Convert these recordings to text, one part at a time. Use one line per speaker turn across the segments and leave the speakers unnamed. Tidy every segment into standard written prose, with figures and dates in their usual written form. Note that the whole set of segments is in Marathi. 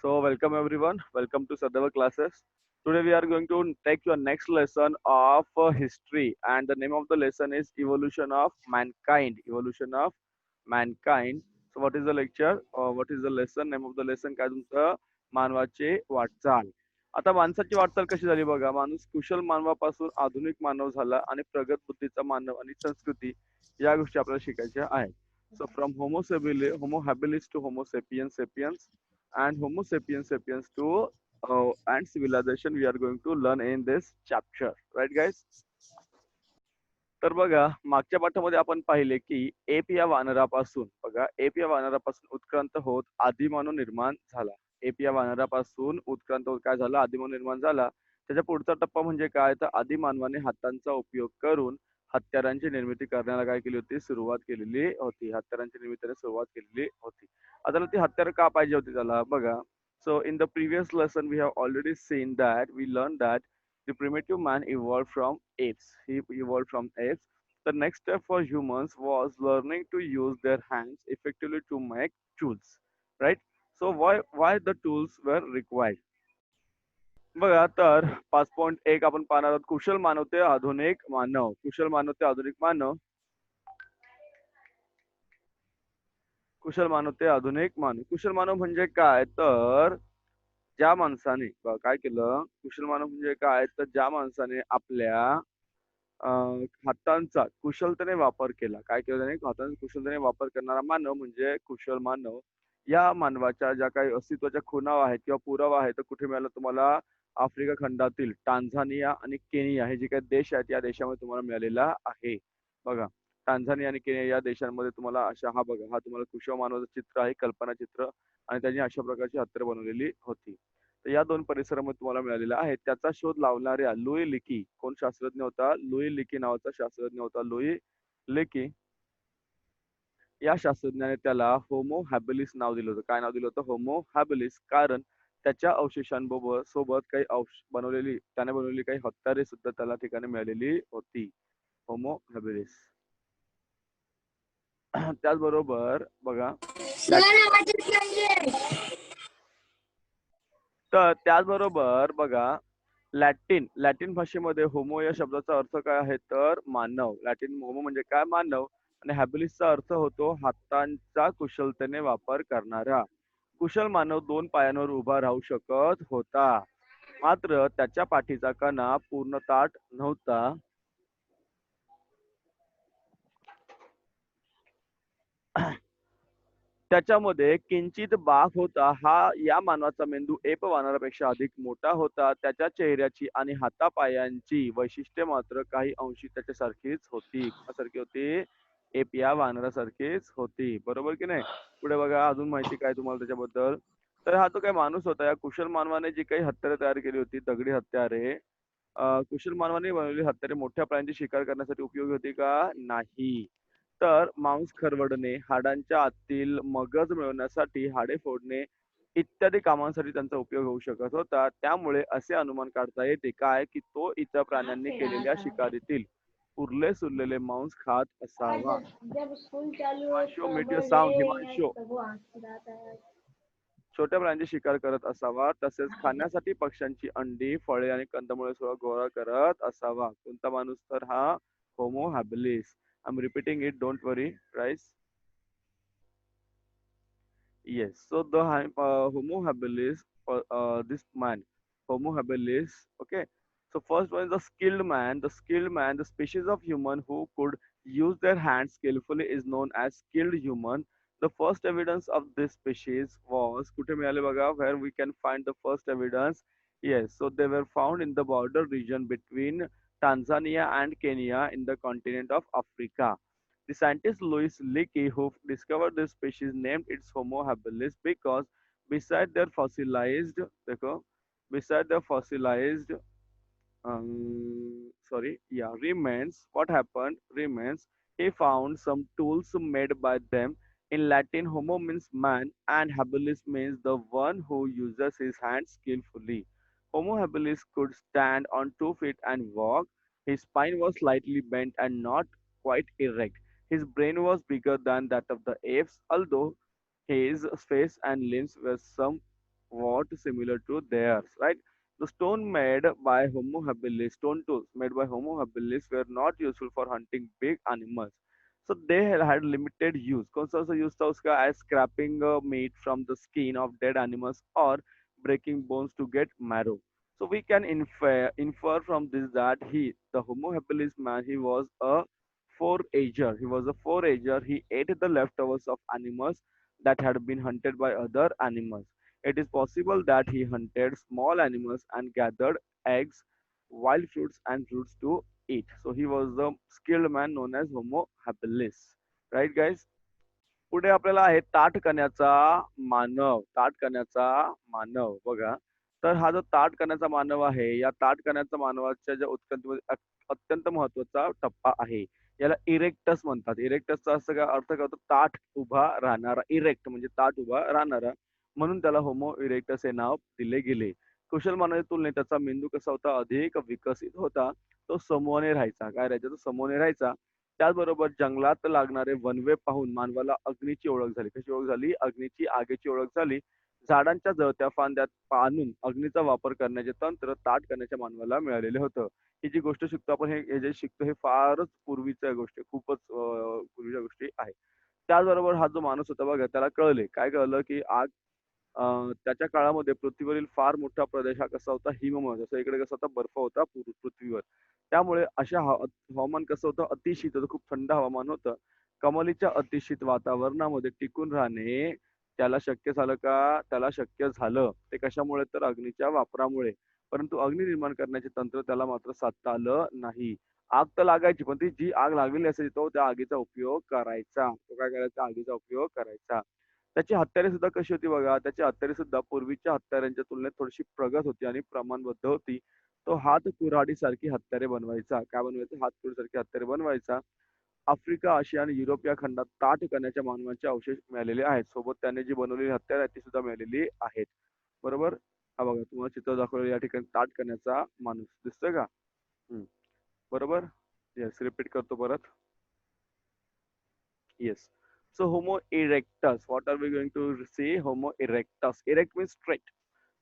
So welcome everyone. Welcome to Sadhava classes. Today we are going to take your next lesson of history, and the name of the lesson is evolution of mankind. Evolution of mankind. So what is the lecture? What is the lesson? Name of the lesson काय तुमचं मानवाचे वाटचाल. आता माणसाची वाटचाल कशी झाली बघा. माणूस कुशल मानवापासून आधुनिक मानव झाला आणि प्रगत बुद्धीचा मानव आणि संस्कृती या गोष्टी आपल्याला शिकायच्या आहेत. So from Homo habilis to Homo sapiens sapiens and Homo sapiens sapiens to and civilization we are going to learn in this chapter, right guys? तर बघा मागच्या पाठामध्ये आपण पाहिले की एप या वानरापासून बघा एप या वानरापासून उत्क्रांत होत आदिमानव निर्माण झाला. एप या वानरापासून उत्क्रांत होत काय झालं आदिमानव निर्माण झाला. त्याच्या पुढचा टप्पा म्हणजे काय तर आदिमानवाने हातांचा उपयोग करून हत्यारांची निर्मिती करण्याला काय केली होती सुरुवात केलेली होती. हत्यारांची निर्मितीला सुरुवात केलेली होती. आता ती हत्यार का पाहिजे होती त्याला बघा. So in the previous lesson we have already seen that we learn that the primitive man evolved from apes. He evolved from apes. The next step for humans was learning to use their hands effectively to make tools. Right? So why the tools were required? बघा तर 5.1 आपण पाहणार आहोत कुशल मानव ते आधुनिक मानव. कुशल मानव ते आधुनिक मानव. कुशल मानव ते आधुनिक मानव. कुशल मानव म्हणजे काय तर ज्या माणसाने काय केलं कुशल मानव म्हणजे काय तर ज्या माणसाने आपल्या हातांचा कुशलतेने वापर केला. काय केलं त्याने हातांचा कुशलतेने वापर करणारा मानव म्हणजे कुशल मानव. या मानवाच्या ज्या काही अस्तित्वाच्या खुणा आहेत किंवा पुरावा आहे तर कुठे मिळाला तुम्हाला आफ्रिका खंडातील टांझानिया आणि केनिया हे जे काही देश आहेत या देशामध्ये तुम्हाला मिळालेला आहे. बघा टांझानिया आणि केनिया या देशांमध्ये तुम्हाला अशा हा बघा हा तुम्हाला कुशल मानवाचं चित्र आहे कल्पना चित्र आणि त्यांनी अशा प्रकारची हत्यार बनवलेली होती. तर या दोन परिसरामध्ये तुम्हाला मिळालेला आहे. त्याचा शोध लावणाऱ्या लुई लिकी कोण शास्त्रज्ञ होता लुई लिकी नावाचा शास्त्रज्ञ होता. लुई लिकी या शास्त्रज्ञाने त्याला होमो हॅबिलिस नाव दिलं होतं. काय नाव दिलं होतं होमो हॅबिलिस कारण त्याच्या अवशेषांबरोबर सोबत काही त्याने बनवलेली काही हत्यारे सुद्धा त्याला ठिकाणी मिळालेली होती. होमो हॅबिलिस. त्याचबरोबर बघा तर त्याचबरोबर बघा लॅटिन भाषेमध्ये होमो या शब्दाचा अर्थ काय आहे तर मानव. लॅटिन होमो म्हणजे काय मानव आणि हॅबिलिसचा अर्थ होतो हातांचा कुशलतेने वापर करणारा. कुशल मानव दोन पायांवर उभा राहू शकत होता मात्र त्याच्या पाठीचा कणा पूर्ण ताठ नव्हता. त्याच्यामध्ये किंचित बाक होता. हा या मानवाचा मेंदू एप वानरापेक्षा अधिक मोठा होता. त्याच्या चेहऱ्याची आणि हातापायांची वैशिष्ट्ये मात्र काही अंशी त्याच्यासारखीच होती. सारखी होती एप या वानरासारखीच होती. बरोबर की नाही. पुढे बघा अजून माहिती काय तुम्हाला त्याच्याबद्दल. तर हा तो काय माणूस होता. या कुशल मानवाने जी काही हत्यारे तयार केली होती दगडी हत्यारे कुशल मानवाने बनवलेली हत्यारे मोठ्या प्राण्यांची शिकार करण्यासाठी उपयोगी होती का नाही. तर मांस खरवडणे हाडांच्या आतील मगज मिळवण्यासाठी हाडे फोडणे इत्यादी कामांसाठी त्यांचा उपयोग होऊ शकत होता. त्यामुळे असे अनुमान काढता येते काय की तो इतर प्राण्यांनी केलेल्या शिकारीतील उरले सुरलेले मांस खात असावा. Himanshu meet your sound Himanshu. छोट्या प्राण्यांची शिकार करत असावा. तसेच खाण्यासाठी पक्ष्यांची अंडी फळे आणि कंदमुळे सुद्धा गोळा करत असावा. कोणता माणूस तर हा homo हॅबिलिस. I'm repeating it, don't worry, guys. Yes, so the Homo habilis, this man, Homo habilis, okay. So first one is the skilled man. The skilled man, the species of human who could use their hands skillfully is known as skilled human. The first evidence of this species was कुठे मिळाले बघा, where we can find the first evidence. Yes, so they were found in the border region between Tanzania and Kenya in the continent of Africa. The scientist Louis Leakey, who discovered this species, named it Homo habilis because beside their fossilized, देखो, beside their fossilized, remains. What happened? Remains. He found some tools made by them. In Latin, Homo means man, and habilis means the one who uses his hands skillfully. Homo habilis could stand on 2 feet and walk. His spine was slightly bent and not quite erect. His brain was bigger than that of the apes, although his face and limbs were somewhat not similar to theirs, right? The stone made by Homo habilis, stone tools made by Homo habilis were not useful for hunting big animals. So they had limited use. कौन सा सा use था उसका? As scraping meat from the skin of dead animals or breaking bones to get marrow. So we can infer from this that the Homo habilis man, he was a forager. He was a forager. He ate the leftovers of animals that had been hunted by other animals. It is possible that he hunted small animals and gathered eggs, wild fruits, and roots to eat. So he was the skilled man known as Homo habilis. Right, guys? पुढे आपल्याला आहे ताठ करण्याचा मानव. ताठ करण्याचा मानव बघा. तर हा जो ताठ करण्याचा मानव आहे, या ताठ करण्याचा मानवाच्या ज्या उत्क्रांतीमध्ये अत्यंत महत्वाचा टप्पा आहे. याला इरेक्टस म्हणतात. इरेक्टसचा असं काय अर्थ काय होतो? ताठ उभा राहणारा. इरेक्ट म्हणजे ताठ उभा राहणारा. म्हणून त्याला होमो इरेक्टस हे नाव दिले गेले. कुशल मानवाच्या तुलनेत त्याचा मेंदू कसा होता? अधिक विकसित होता. तो समूहाने राहायचा. काय राहायचा? तो समूहाने राहायचा. त्याचबरोबर जंगलात लागणारे वनवे पाहून मानवाला अग्नीची ओळख झाली. कशी ओळख झाली? अग्नीची, आगीची ओळख झाली. झाडांच्या जळत्या फांद्यात आणून अग्नीचा वापर करण्याचे तंत्र ताठ करण्याच्या मानवाला मिळालेले होतं. ही जी गोष्ट शिकतो आपण, हे जे शिकतो हे फारच पूर्वीच्या गोष्टी, खूपच पूर्वीच्या गोष्टी आहेत. त्याचबरोबर हा जो माणूस होता बघा, त्याला कळले, काय कळलं की आग त्याच्या काळामध्ये पृथ्वीवरील फार मोठा प्रदेश हा कसा होता? हिममय. जसं इकडे कसा होता? बर्फ होता पृथ्वीवर. त्यामुळे अशा हवामान कसं होतं? अतिशीत होतं, खूप थंड हवामान होतं. कमालीच्या अतिशीत वातावरणामध्ये टिकून राहणे त्याला शक्य झालं का? त्याला शक्य झालं. ते कशामुळे? तर अग्नीच्या वापरामुळे. परंतु अग्नी निर्माण करण्याचे तंत्र त्याला मात्र साधता आलं नाही. आग तर लागायची, पण ती जी आग लागलेली असायची तो त्या आगीचा उपयोग करायचा. तो काय करायचा? आगीचा उपयोग करायचा. त्याची हत्यारे सुद्धा कशी होती बघा? त्याची हत्यारे सुद्धा पूर्वीच्या हत्यारांच्या तुलनेत थोडीशी प्रगत होती आणि प्रमाणबद्ध होती. तो हात कुऱ्हाडीसारखी हत्यारे बनवायचा. काय बनवायचा? हात कुऱ्हाडीसारखी हत्यारे बनवायचा. आफ्रिका, आशिया आणि युरोप या खंडात ताठ करण्याच्या मानवांचे अवशेष मिळालेले आहेत. सोबत त्याने जी बनवलेली हत्यारे आहेत ती सुद्धा मिळालेली आहेत. बरोबर? हा बघा, तुम्हाला चित्र दाखवलेलं या ठिकाणी ताठ करण्याचा माणूस दिसतोय का? हम्म. बरोबर? येस, रिपीट करतो परत. Yes. So Homo erectus. What are we going to see? Homo erectus. Erect means straight.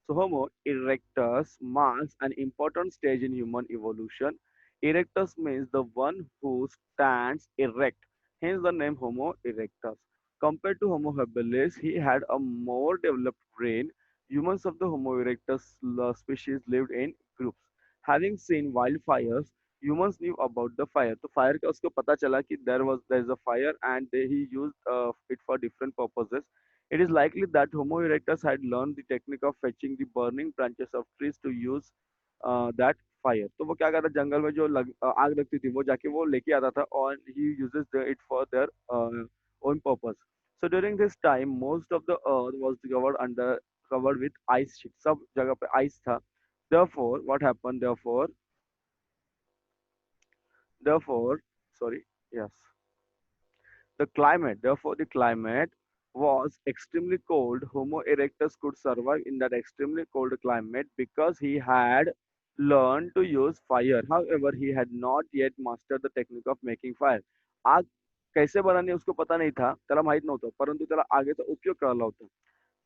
So Homo erectus marks an important stage in human evolution. Erectus means the one who stands erect. Hence the name Homo erectus. Compared to Homo habilis, he had a more developed brain. Humans of the Homo erectus species lived in groups. Having seen wildfires, humans knew about the fire. तो fire का उसको पता चला कि there is a fire and he used it for different purposes. It is likely that Homo erectus had learned the technique of fetching the burning branches of trees to use that fire. तो वो क्या करता? जंगल में जो आग लगती थी वो जाके वो लेके आता था और he uses it for their own purpose. So during this time, most of the earth was covered with ice sheet. सब जगह पे ice था. Therefore, what happened? Therefore, sorry, yes. Therefore, the climate was extremely cold. Homo erectus could survive in that extremely cold climate because he had learned to use fire. However, he had not yet mastered the technique of making fire. आग कैसे बनानी उसको पता नहीं था, त्याला माहित नव्हतं, परंतु त्याला आगीचा उपयोग कळला होता.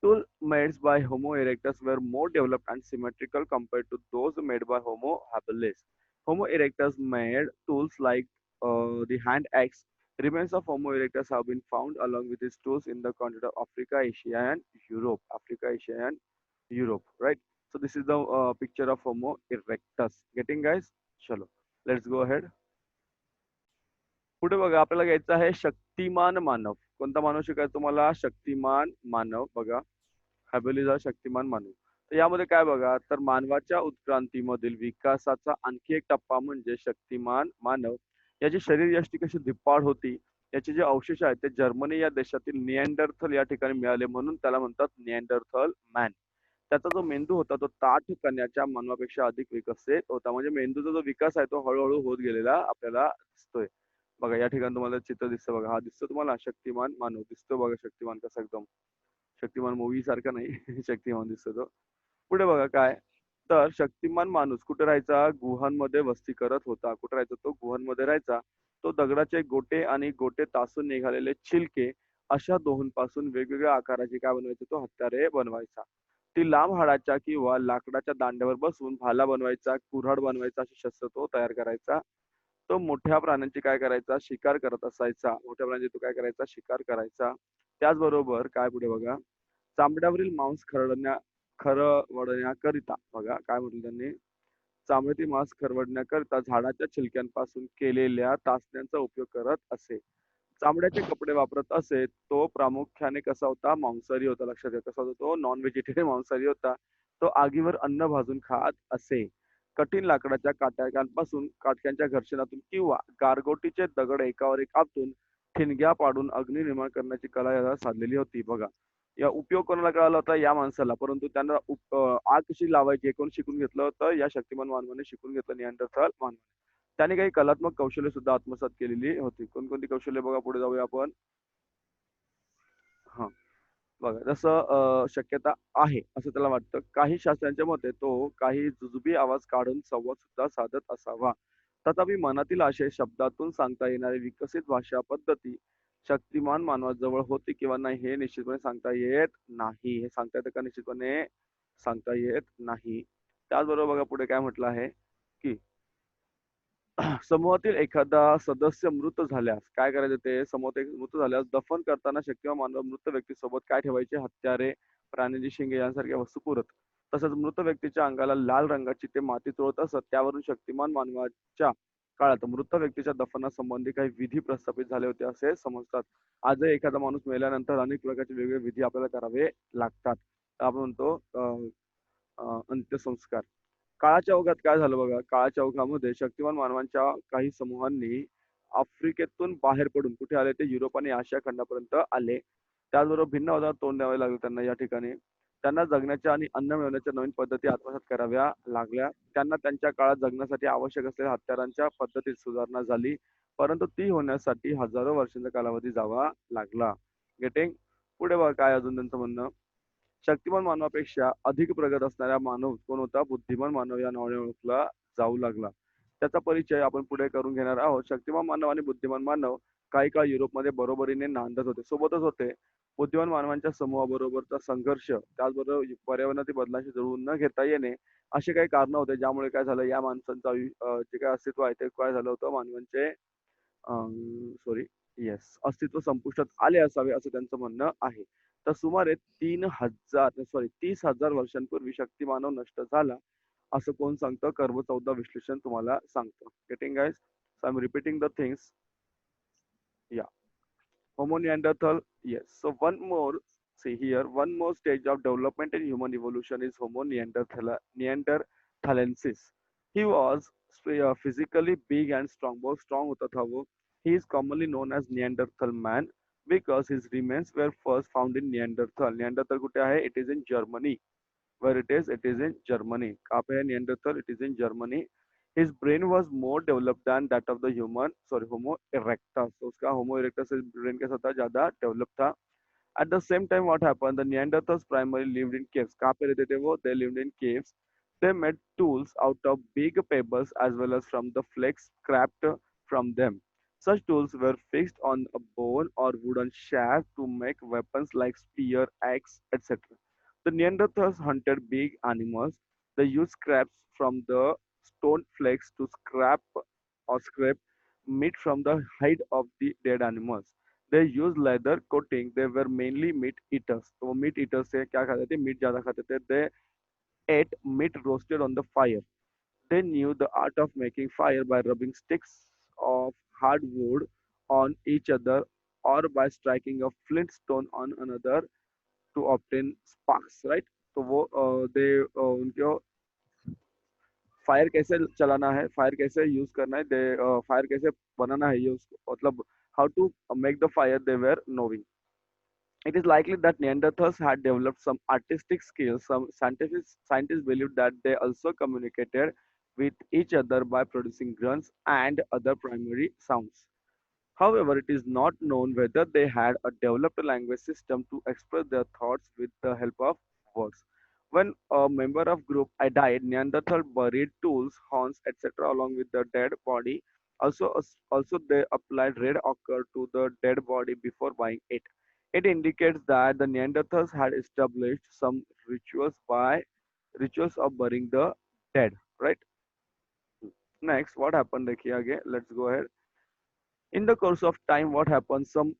Tools made by Homo erectus were more developed and symmetrical compared to those made by Homo habilis. Homo erectus made tools like the hand axe. Remains of Homo erectus have been found along with his tools in the continent of Africa, Asia, and Europe. Africa, Asia, and Europe, right? So this is the picture of Homo erectus. Getting, guys? Chalo. Let's go ahead. पुढे बघा, आपल्याला घ्यायचं आहे शक्तिमान मानव. कोणता मानव शिकायचा तुम्हाला? शक्तिमान मानव. बघा, हॅबिलिस हा शक्तिमान मानव. तर यामध्ये काय बघा, तर मानवाच्या उत्क्रांतीमधील विकासाचा आणखी एक टप्पा म्हणजे शक्तिमान मानव. याची शरीरयष्टी कशी धिप्पाड होती, याचे जे अवशेष आहेत ते जर्मनी या देशातील निअँडरथल या ठिकाणी मिळाले, म्हणून त्याला म्हणतात निअँडरथल मॅन. त्याचा जो मेंदू होता तो ताठ करण्याच्या मानवापेक्षा अधिक विकसित होता. म्हणजे मेंदूचा जो विकास आहे तो हळूहळू होत गेलेला आपल्याला दिसतोय. बघा, या ठिकाणी तुम्हाला चित्र दिसतं बघा, हा दिसतो तुम्हाला शक्तिमान मानव दिसतो बघा. शक्तिमान कसा एकदम शक्तिमान मूवी सारखा नाही शक्तिमान दिसतो तो. पुढे बघा काय, तर शक्तिमान माणूस कुठे राहायचा? गुहांमध्ये वस्ती करत होता. कुठे राहायचा तो? गुहांमध्ये राहायचा. तो दगडाचे गोटे आणि गोटे तासून निघालेले छिलके अशा दोहोंपासून वेगवेगळ्या आकाराचे काय बनवायचे? तो हत्यारे बनवायचा. ती लांब हाडाच्या किंवा लाकडाच्या दांड्यावर बसून भाला बनवायचा, कुऱ्हाड बनवायचा, असे शस्त्र तो तयार करायचा. तो मोठ्या प्राण्यांची काय करायचा, शिकार करत असायचा. मोठ्या प्राण्यांची तो काय करायचा, शिकार करायचा. त्याचबरोबर काय पुढे बघा, चामड्यावरील मांस खरवडण्याकरिता बघा काय म्हटलं त्यांनी, चामड्यातील मांस खरवडण्याकरिता झाडाच्या छिलक्यांपासून केलेल्या तासण्यांचा उपयोग करत असे. चामड्याचे कपडे वापरत असे. तो प्रामुख्याने कसा होता, मांसाहारी होता. लक्षात घ्या कसा होता तो, नॉन व्हेजिटेरियन मांसाहारी होता. तो आगीवर अन्न भाजून खात असे. कठीण लाकडाच्या काट्यांपासून काटक्यांच्या घर्षणातून किंवा गारगोटीचे दगड एकावर एक आपटून ठिणग्या पाडून अग्नी निर्माण करण्याची कला याला साधलेली होती. बघा, या उपयोग कोणाला कळाला होता, या माणसाला, परंतु त्यांना आग कशी लावायची हे कोण शिकून घेतलं होतं, या शक्तिमान मानवाने शिकून घेतलं, निअँडरथाल मानवाने. त्याने काही कलात्मक कौशल्य सुद्धा आत्मसात केलेली होती. कोणकोणती कौशल्य बघा, पुढे जाऊया आपण. हा बघा, जसं शक्यता आहे असं त्याला वाटतं. काही शास्त्रांच्या मते तो काही जुजबी आवाज काढून संवाद सुद्धा साधत असावा. तथापि मनातील आशय शब्दातून सांगता येणारी विकसित भाषा पद्धती शक्तिमान मानवाजवळ होती किंवा नाही हे निश्चितपणे सांगता येत नाही. हे सांगता येतं का, निश्चितपणे सांगता येत नाही. त्याचबरोबर बघा पुढे काय म्हटलं आहे की समूहातील एखादा सदस्य मृत झाल्यास काय करायचे, ते समूहात एक मृत झाल्यास दफन करताना शक्तिमान मानव मृत व्यक्तीसोबत काय ठेवायचे, हत्यारे, प्राण्यांची शिंगे यांसारख्या वस्तू पुरत. तसंच मृत व्यक्तीच्या अंगाला लाल रंगाची ते माती चोळत असत. त्यावरून शक्तिमान मानवाच्या काळात मृत व्यक्तीच्या दफनासंबंधी काही विधी प्रस्थापित झाले होते असे समजतात. आजही एखादा माणूस मेल्यानंतर अनेक प्रकारचे वेगवेगळे विधी आपल्याला करावे लागतात. आपण म्हणतो अंत्यसंस्कार. काळाच्या ओघात काय झालं बघा, काळाच्या ओघामध्ये शक्तिमान मानवांच्या काही समूहांनी आफ्रिकेतून बाहेर पडून कुठे आले, ते युरोप आणि आशिया खंडापर्यंत आले. त्याचबरोबर भिन्न आव्हानांना तोंड द्यावे लागले त्यांना या ठिकाणी. त्यांना जगण्याच्या आणि अन्न मिळवण्याच्या नवीन पद्धती आत्मसात कराव्या लागल्या. त्यांना त्यांच्या काळात जगण्यासाठी आवश्यक असलेल्या हत्यारांच्या पद्धतीत सुधारणा झाली, परंतु ती होण्यासाठी हजारो वर्षांचा कालावधी जावा लागला. गेटिंग, पुढे बघा काय अजून त्यांचं म्हणणं. शक्तिमान मानवापेक्षा अधिक प्रगत असणारा मानव कोण होता, बुद्धिमान मानव या नावाने ओळखला जाऊ लागला. त्याचा परिचय आपण पुढे करून घेणार आहोत. शक्तिमान मानव आणि बुद्धिमान मानव काही काळ युरोपमध्ये बरोबरीने नांदत होते, सोबतच होते. बुद्धिमान मानवांच्या समूहाबरोबरचा संघर्ष, त्याचबरोबर पर्यावरणातील बदलांशी जुळवून न घेता येणे, असे काही कारण होते ज्यामुळे काय झालं, या माणसांचं जे काय अस्तित्व आहे ते काय झालं होतं, मानवांचे सॉरी येस अस्तित्व संपुष्टात आले असावे असं त्यांचं म्हणणं आहे. तर सुमारे 30,000 वर्षांपूर्वी शक्तिमानव नष्ट झाला असं कोण सांगतं, कर्व 14 विश्लेषण तुम्हाला सांगतं. Getting guys, so I am repeating the things. या Homo neanderthal, yes. So one more, see here, one more stage of development in human evolution is Homo neanderthalensis. He was physically big and strong, बहुत strong होता था वो. He is commonly known as Neanderthal man because his remains were first found in Neanderthal. Neanderthal कुठे आहे? It is in Germany. Where it is? It is in Germany. कहाँ पे है Neanderthal? It is in Germany. His brain was more developed than that of the human, sorry, Homo erectus. So उसका Homo erectus से brain कैसा था? ज़्यादा develop था. At the same time, what happened? The Neanderthals primarily lived in caves. कहाँ पे रहते थे वो? They lived in caves. They made tools out of big pebbles as well as from the flakes scraped from them. Such tools were fixed on a bone or wooden shaft to make weapons like spear, axe, etc. The Neanderthals hunted big animals. They used scraps from the stone flakes to scrape meat from the hide of the dead animals. They used leather coating. They were mainly meat eaters. तो meat eaters से क्या खाते थे? मीट ज्यादा खाते थे. They ate meat roasted on the fire. They knew the art of making fire by rubbing sticks of hard wood on each other or by striking a flint stone on another to obtain sparks, right? तो वो उनके फायर कैसे चलाना है, फायर कैसे यूज करना है, दे फायर कैसे बनाना है, ये उसको मतलब how to make the fire they were knowing. It is likely that Neanderthals had developed some artistic skills. Some scientists believe that they also communicated with each other by producing grunts and other primary sounds. However, it is not known whether they had a developed language system to express their thoughts with the help of words. When a member of group died, Neanderthal buried tools, horns, etc. along with the dead body. Also they applied red ochre to the dead body before buying it. It indicates that the Neanderthals had established some rituals of burying the dead, right? Next, what happened, Dekhiye again? Let's go ahead. In the course of time, what happened? Some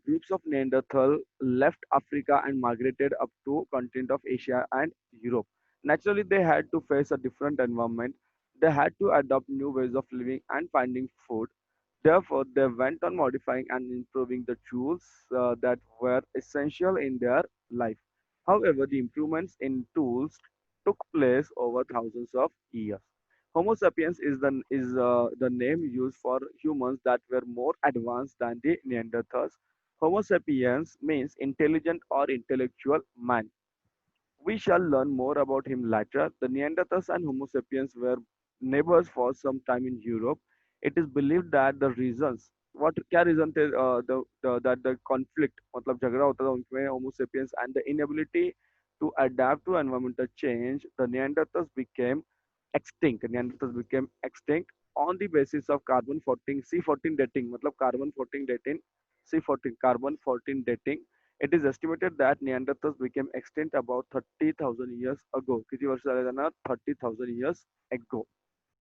groups of Neanderthal left Africa and migrated up to continent of Asia and Europe. Naturally, they had to face a different environment. They had to adopt new ways of living and finding food. Therefore, they went on modifying and improving the tools that were essential in their life. However, the improvements in tools took place over thousands of years. Homo sapiens is the name used for humans that were more advanced than the Neanderthals. Homo sapiens means intelligent or intellectual man. We shall learn more about him later. The Neanderthals and Homo sapiens were neighbors for some time in Europe. It is believed that the reasons what क्या reason थे that the conflict मतलब झगड़ा होता था उनमें Homo sapiens and the inability to adapt to environmental change, the Neanderthals became extinct on the basis of carbon 14 C14 dating मतलब carbon 14 dating. It is estimated that Neanderthals became extinct about 30,000 years ago. किती वर्ष झाले त्यांना 30,000 years ago.